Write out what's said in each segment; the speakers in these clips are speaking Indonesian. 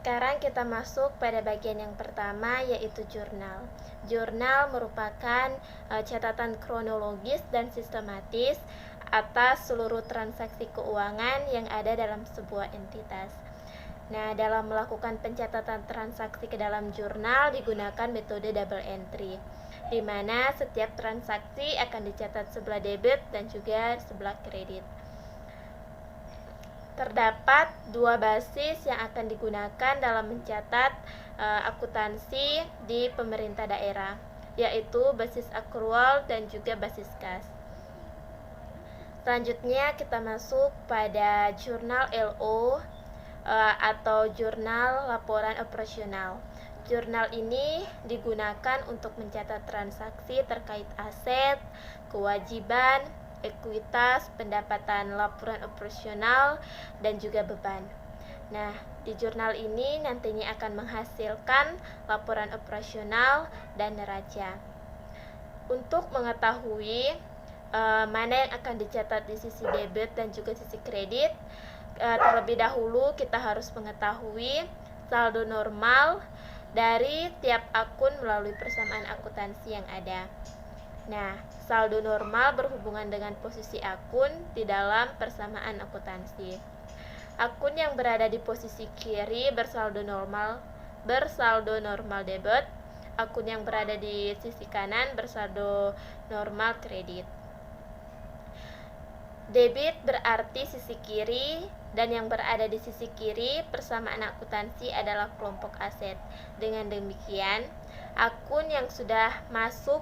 Sekarang kita masuk pada bagian yang pertama, yaitu jurnal. Jurnal merupakan catatan kronologis dan sistematis atas seluruh transaksi keuangan yang ada dalam sebuah entitas. Nah, dalam melakukan pencatatan transaksi ke dalam jurnal digunakan metode double entry, di mana setiap transaksi akan dicatat sebelah debit dan juga sebelah kredit. Terdapat dua basis yang akan digunakan dalam mencatat akuntansi di pemerintah daerah, yaitu basis akrual dan juga basis kas. Selanjutnya kita masuk pada jurnal LO atau jurnal laporan operasional. Jurnal ini digunakan untuk mencatat transaksi terkait aset, kewajiban, ekuitas, pendapatan, laporan operasional, dan juga beban. Nah, di jurnal ini nantinya akan menghasilkan laporan operasional dan neraca. Untuk mengetahui mana yang akan dicatat di sisi debit dan juga sisi kredit, terlebih dahulu kita harus mengetahui saldo normal dari tiap akun melalui persamaan akuntansi yang ada. Nah, saldo normal berhubungan dengan posisi akun di dalam persamaan akuntansi. Akun yang berada di posisi kiri bersaldo normal debit. Akun yang berada di sisi kanan bersaldo normal kredit. Debit berarti sisi kiri, dan yang berada di sisi kiri persamaan akuntansi adalah kelompok aset. Dengan demikian, akun yang sudah masuk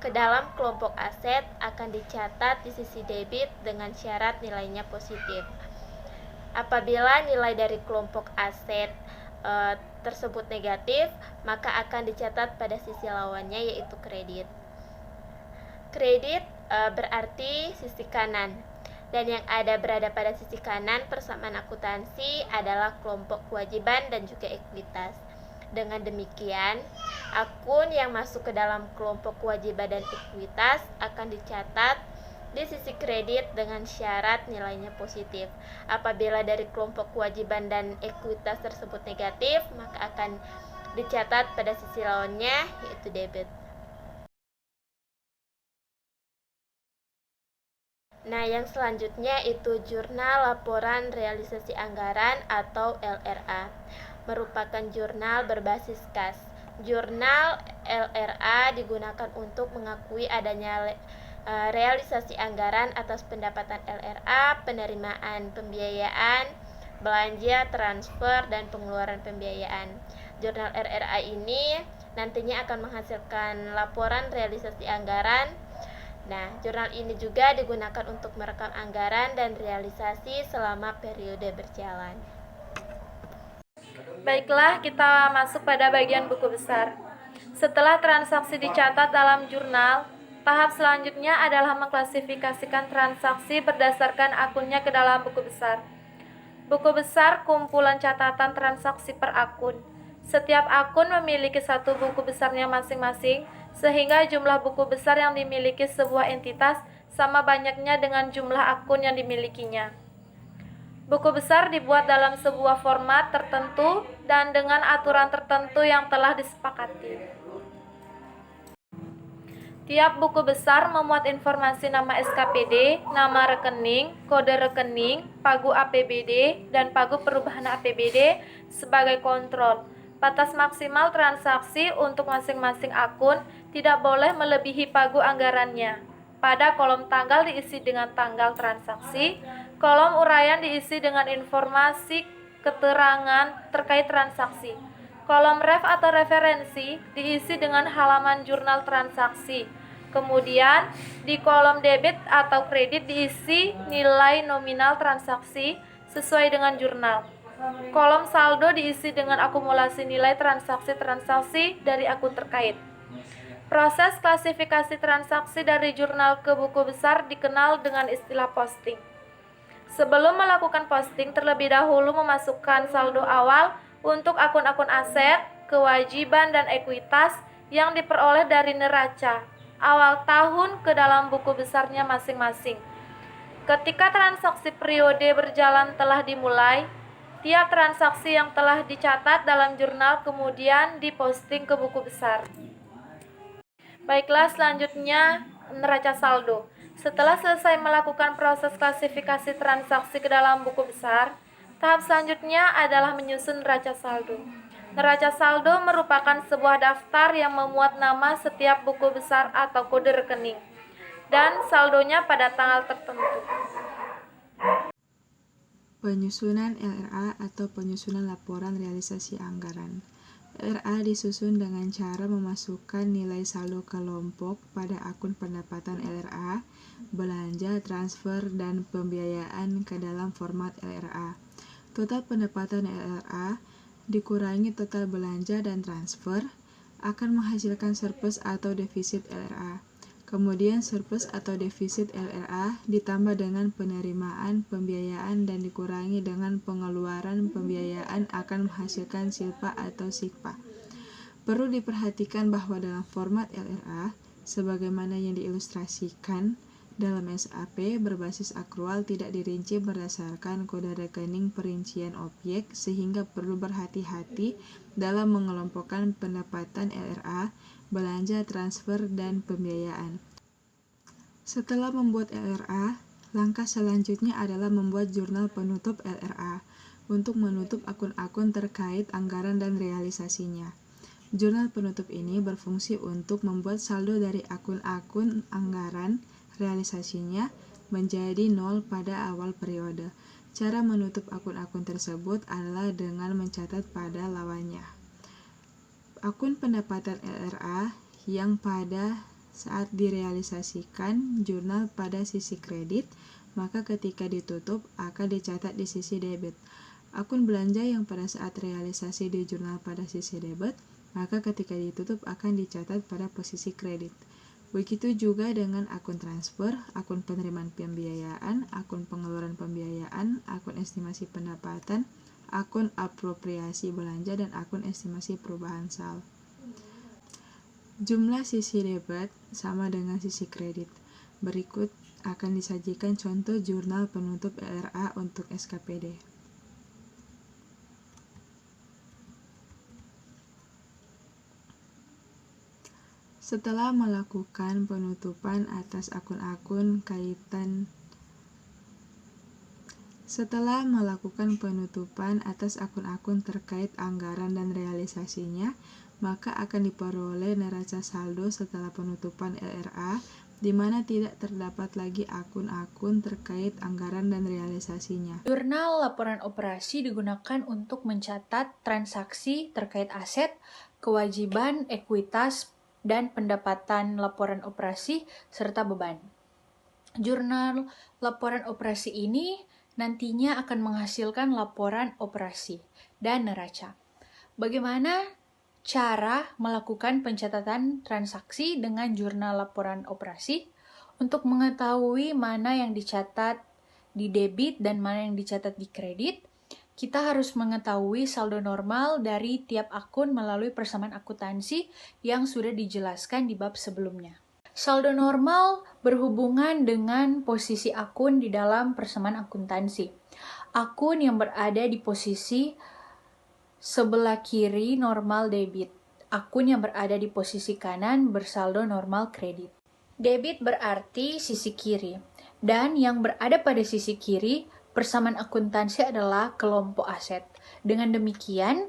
ke dalam kelompok aset akan dicatat di sisi debit dengan syarat nilainya positif. Apabila nilai dari kelompok aset tersebut negatif, maka akan dicatat pada sisi lawannya, yaitu kredit. Kredit berarti sisi kanan, dan yang berada pada sisi kanan persamaan akuntansi adalah kelompok kewajiban dan juga ekuitas. Dengan demikian, akun yang masuk ke dalam kelompok kewajiban dan ekuitas akan dicatat di sisi kredit dengan syarat nilainya positif. Apabila dari kelompok kewajiban dan ekuitas tersebut negatif, maka akan dicatat pada sisi lawannya, yaitu debit. Nah, yang selanjutnya itu jurnal laporan realisasi anggaran atau LRA. Merupakan jurnal berbasis kas. Jurnal LRA digunakan untuk mengakui adanya realisasi anggaran atas pendapatan LRA, penerimaan pembiayaan, belanja, transfer, dan pengeluaran pembiayaan. Jurnal LRA ini nantinya akan menghasilkan laporan realisasi anggaran. Nah, jurnal ini juga digunakan untuk merekam anggaran dan realisasi selama periode berjalan. Baiklah, kita masuk pada bagian buku besar. Setelah transaksi dicatat dalam jurnal, tahap selanjutnya adalah mengklasifikasikan transaksi berdasarkan akunnya ke dalam buku besar. Buku besar kumpulan catatan transaksi per akun. Setiap akun memiliki satu buku besarnya masing-masing, sehingga jumlah buku besar yang dimiliki sebuah entitas sama banyaknya dengan jumlah akun yang dimilikinya. Buku besar dibuat dalam sebuah format tertentu dan dengan aturan tertentu yang telah disepakati. Tiap buku besar memuat informasi nama SKPD, nama rekening, kode rekening, pagu APBD, dan pagu perubahan APBD sebagai kontrol. Batas maksimal transaksi untuk masing-masing akun tidak boleh melebihi pagu anggarannya. Pada kolom tanggal diisi dengan tanggal transaksi, kolom uraian diisi dengan informasi keterangan terkait transaksi. Kolom ref atau referensi diisi dengan halaman jurnal transaksi. Kemudian, di kolom debit atau kredit diisi nilai nominal transaksi sesuai dengan jurnal. Kolom saldo diisi dengan akumulasi nilai transaksi-transaksi dari akun terkait. Proses klasifikasi transaksi dari jurnal ke buku besar dikenal dengan istilah posting. Sebelum melakukan posting, terlebih dahulu memasukkan saldo awal untuk akun-akun aset, kewajiban, dan ekuitas yang diperoleh dari neraca awal tahun ke dalam buku besarnya masing-masing. Ketika transaksi periode berjalan telah dimulai, Tiap transaksi yang telah dicatat dalam jurnal kemudian diposting ke buku besar. Baiklah, selanjutnya neraca saldo. Setelah selesai melakukan proses klasifikasi transaksi ke dalam buku besar, tahap selanjutnya adalah menyusun neraca saldo. Neraca saldo merupakan sebuah daftar yang memuat nama setiap buku besar atau kode rekening dan saldonya pada tanggal tertentu. Penyusunan LRA atau penyusunan laporan realisasi anggaran. LRA disusun dengan cara memasukkan nilai saldo kelompok pada akun pendapatan LRA, belanja, transfer, dan pembiayaan ke dalam format LRA. Total pendapatan LRA dikurangi total belanja dan transfer akan menghasilkan surplus atau defisit LRA. Kemudian surplus atau defisit LRA ditambah dengan penerimaan pembiayaan dan dikurangi dengan pengeluaran pembiayaan akan menghasilkan silpa atau sikpa. Perlu diperhatikan bahwa dalam format LRA, sebagaimana yang diilustrasikan dalam SAP berbasis akrual tidak dirinci berdasarkan kode rekening perincian objek sehingga perlu berhati-hati dalam mengelompokkan pendapatan LRA, belanja, transfer, dan pembiayaan. Setelah membuat LRA, langkah selanjutnya adalah membuat jurnal penutup LRA untuk menutup akun-akun terkait anggaran dan realisasinya. Jurnal penutup ini berfungsi untuk membuat saldo dari akun-akun anggaran realisasinya menjadi 0 pada awal periode. Cara menutup akun-akun tersebut adalah dengan mencatat pada lawannya. Akun pendapatan LRA yang pada saat direalisasikan jurnal pada sisi kredit, maka ketika ditutup akan dicatat di sisi debit. Akun belanja yang pada saat realisasi di jurnal pada sisi debit, maka ketika ditutup akan dicatat pada posisi kredit. Begitu juga dengan akun transfer, akun penerimaan pembiayaan, akun pengeluaran pembiayaan, akun estimasi pendapatan, akun apropriasi belanja, dan akun estimasi perubahan sal. Jumlah sisi debit sama dengan sisi kredit. Berikut akan disajikan contoh jurnal penutup LRA untuk SKPD. Setelah melakukan penutupan atas akun-akun terkait anggaran dan realisasinya, maka akan diperoleh neraca saldo setelah penutupan LRA, di mana tidak terdapat lagi akun-akun terkait anggaran dan realisasinya. Jurnal laporan operasi digunakan untuk mencatat transaksi terkait aset, kewajiban, ekuitas, dan pendapatan laporan operasi, serta beban. Jurnal laporan operasi ini nantinya akan menghasilkan laporan operasi dan neraca. Bagaimana cara melakukan pencatatan transaksi dengan jurnal laporan operasi? Untuk mengetahui mana yang dicatat di debit dan mana yang dicatat di kredit, kita harus mengetahui saldo normal dari tiap akun melalui persamaan akuntansi yang sudah dijelaskan di bab sebelumnya. Saldo normal berhubungan dengan posisi akun di dalam persamaan akuntansi. Akun yang berada di posisi sebelah kiri normal debit. Akun yang berada di posisi kanan bersaldo normal kredit. Debit berarti sisi kiri, dan yang berada pada sisi kiri persamaan akuntansi adalah kelompok aset. Dengan demikian,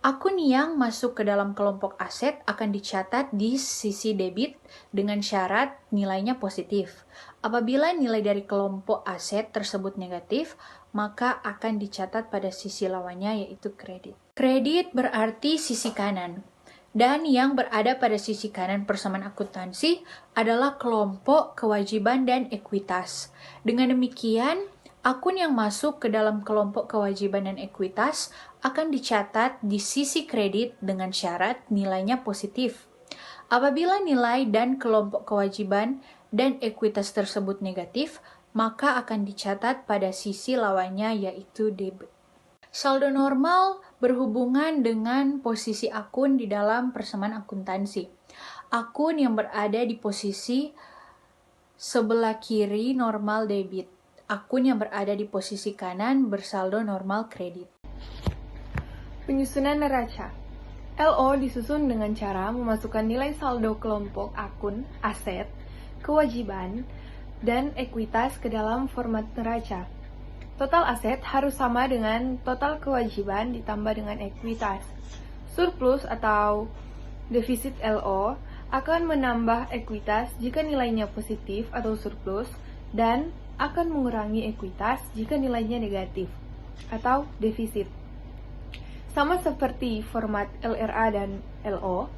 akun yang masuk ke dalam kelompok aset akan dicatat di sisi debit dengan syarat nilainya positif. Apabila nilai dari kelompok aset tersebut negatif, maka akan dicatat pada sisi lawannya yaitu kredit. Kredit berarti sisi kanan. Dan yang berada pada sisi kanan persamaan akuntansi adalah kelompok kewajiban dan ekuitas. Dengan demikian, akun yang masuk ke dalam kelompok kewajiban dan ekuitas akan dicatat di sisi kredit dengan syarat nilainya positif. Apabila nilai dan kelompok kewajiban dan ekuitas tersebut negatif, maka akan dicatat pada sisi lawannya yaitu debit. Saldo normal berhubungan dengan posisi akun di dalam persamaan akuntansi. Akun yang berada di posisi sebelah kiri normal debit. Akun yang berada di posisi kanan bersaldo normal kredit. Penyusunan neraca. LO disusun dengan cara memasukkan nilai saldo kelompok akun, aset, kewajiban, dan ekuitas ke dalam format neraca. Total aset harus sama dengan total kewajiban ditambah dengan ekuitas. Surplus atau defisit LO akan menambah ekuitas jika nilainya positif atau surplus dan akan mengurangi ekuitas jika nilainya negatif atau defisit. Sama seperti format LRA dan LO,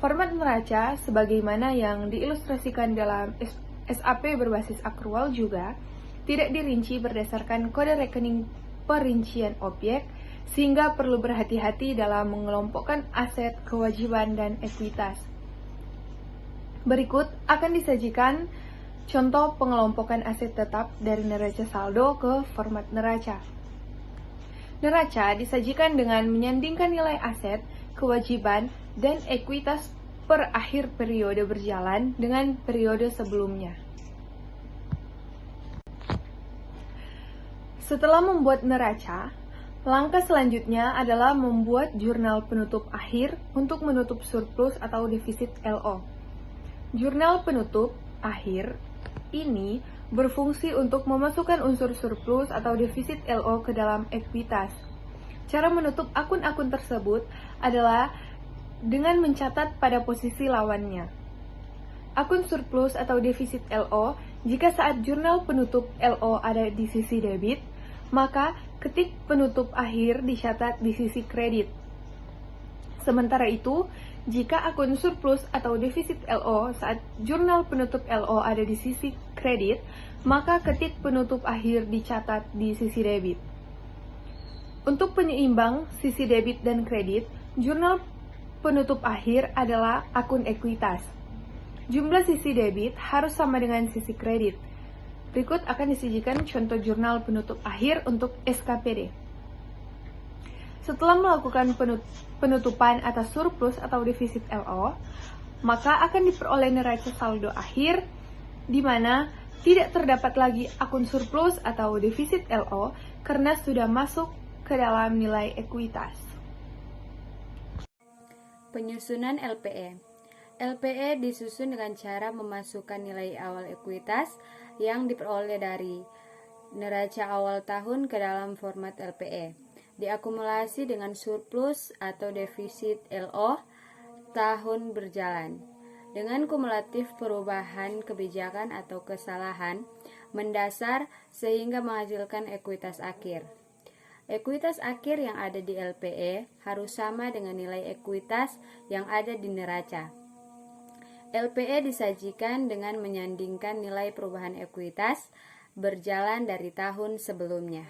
format neraca sebagaimana yang diilustrasikan dalam SAP berbasis akrual juga tidak dirinci berdasarkan kode rekening perincian objek, sehingga perlu berhati-hati dalam mengelompokkan aset, kewajiban, dan ekuitas. Berikut akan disajikan contoh pengelompokan aset tetap dari neraca saldo ke format neraca. Neraca disajikan dengan menyandingkan nilai aset, kewajiban, dan ekuitas per akhir periode berjalan dengan periode sebelumnya. Setelah membuat neraca, langkah selanjutnya adalah membuat jurnal penutup akhir untuk menutup surplus atau defisit LO. Jurnal penutup akhir ini berfungsi untuk memasukkan unsur surplus atau defisit LO ke dalam ekuitas. Cara menutup akun-akun tersebut adalah dengan mencatat pada posisi lawannya. Akun surplus atau defisit LO, jika saat jurnal penutup LO ada di sisi debit, maka ketik penutup akhir dicatat di sisi kredit. Sementara itu, jika akun surplus atau defisit LO saat jurnal penutup LO ada di sisi kredit, maka ketik penutup akhir dicatat di sisi debit. Untuk penyeimbang sisi debit dan kredit, jurnal penutup akhir adalah akun ekuitas. Jumlah sisi debit harus sama dengan sisi kredit. Berikut akan disajikan contoh jurnal penutup akhir untuk SKPD. Setelah melakukan penutupan atas surplus atau defisit LO, maka akan diperoleh neraca saldo akhir, di mana tidak terdapat lagi akun surplus atau defisit LO karena sudah masuk ke dalam nilai ekuitas. Penyusunan LPE. LPE disusun dengan cara memasukkan nilai awal ekuitas yang diperoleh dari neraca awal tahun ke dalam format LPE. Diakumulasi dengan surplus atau defisit LO tahun berjalan. Dengan kumulatif perubahan kebijakan atau kesalahan mendasar sehingga menghasilkan ekuitas akhir. Ekuitas akhir yang ada di LPE harus sama dengan nilai ekuitas yang ada di neraca. LPE disajikan dengan menyandingkan nilai perubahan ekuitas berjalan dari tahun sebelumnya.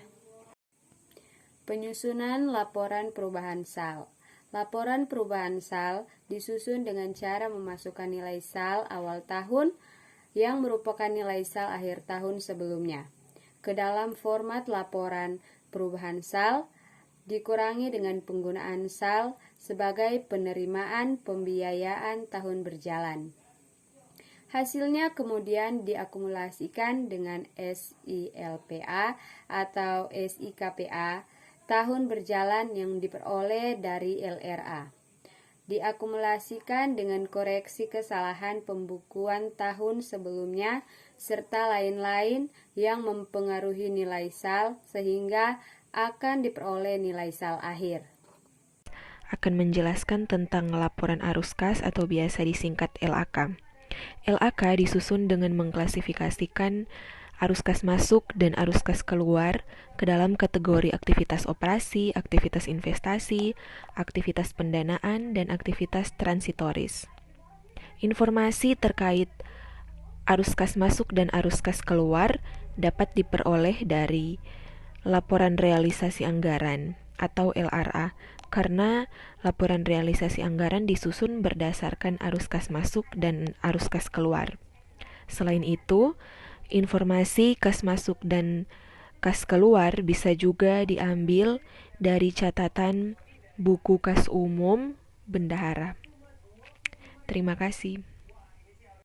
Penyusunan laporan perubahan SAL. Laporan perubahan SAL disusun dengan cara memasukkan nilai SAL awal tahun yang merupakan nilai SAL akhir tahun sebelumnya ke dalam format laporan perubahan SAL, dikurangi dengan penggunaan SAL sebagai penerimaan pembiayaan tahun berjalan. Hasilnya kemudian diakumulasikan dengan SILPA atau SIKPA tahun berjalan yang diperoleh dari LRA. Diakumulasikan dengan koreksi kesalahan pembukuan tahun sebelumnya serta lain-lain yang mempengaruhi nilai SAL sehingga akan diperoleh nilai SAL akhir. Akan menjelaskan tentang laporan arus kas atau biasa disingkat LAK. LAK disusun dengan mengklasifikasikan arus kas masuk dan arus kas keluar ke dalam kategori aktivitas operasi, aktivitas investasi, aktivitas pendanaan, dan aktivitas transitoris. Informasi terkait arus kas masuk dan arus kas keluar dapat diperoleh dari laporan realisasi anggaran atau LRA, karena laporan realisasi anggaran disusun berdasarkan arus kas masuk dan arus kas keluar. Selain itu, informasi kas masuk dan kas keluar bisa juga diambil dari catatan buku kas umum bendahara. Terima kasih.